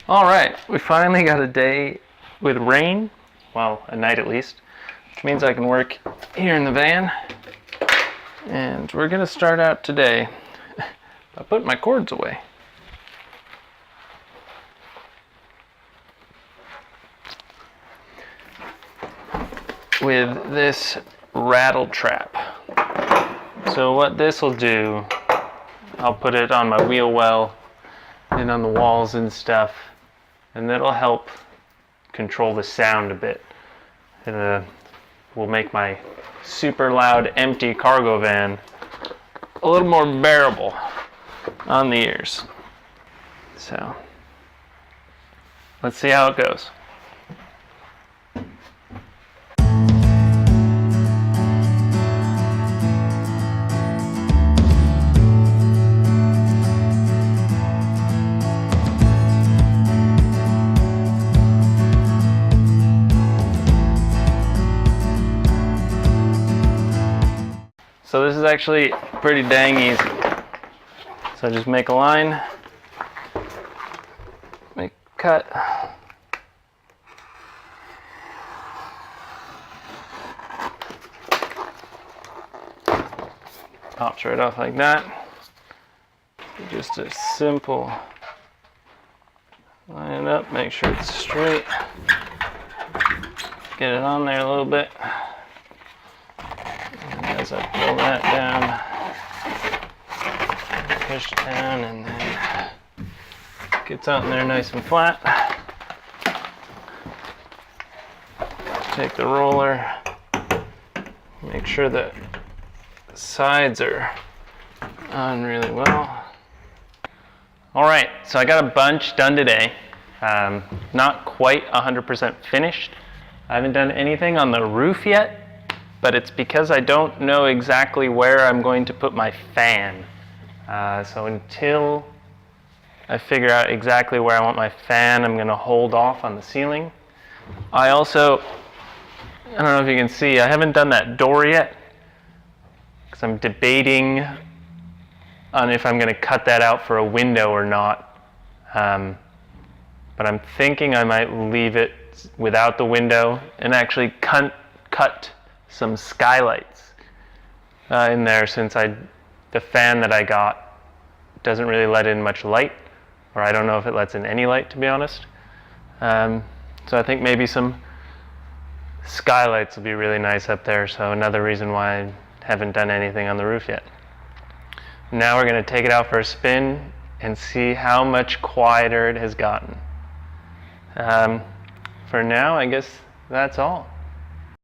All right, we finally got a day with rain, well, a night at least, which means I can work here in the van. And we're gonna start out today by putting my cords away. With this Rattletrap. So what this will do, I'll put it on my wheel well and on the walls and stuff, and that'll help control the sound a bit. It will make my super loud empty cargo van a little more bearable on the ears. So let's see how it goes. So this is actually pretty dang easy. So just make a line, make a cut, pops right off like that. Just a simple line it up, make sure it's straight, get it on there a little bit. As I pull that down, push down, and then gets out in there nice and flat. Take the roller, make sure that the sides are on really well. All right, so I got a bunch done today. Not quite 100% finished. I haven't done anything on the roof yet, but it's because I don't know exactly where I'm going to put my fan. So until I figure out exactly where I want my fan, I'm gonna hold off on the ceiling. I don't know if you can see, I haven't done that door yet, because I'm debating on if I'm gonna cut that out for a window or not. But I'm thinking I might leave it without the window and actually cut some skylights in there, since the fan that I got doesn't really let in much light, or I don't know if it lets in any light, to be honest. So I think maybe some skylights will be really nice up there, so another reason why I haven't done anything on the roof yet. Now we're going to take it out for a spin and see how much quieter it has gotten. For now, I guess that's all.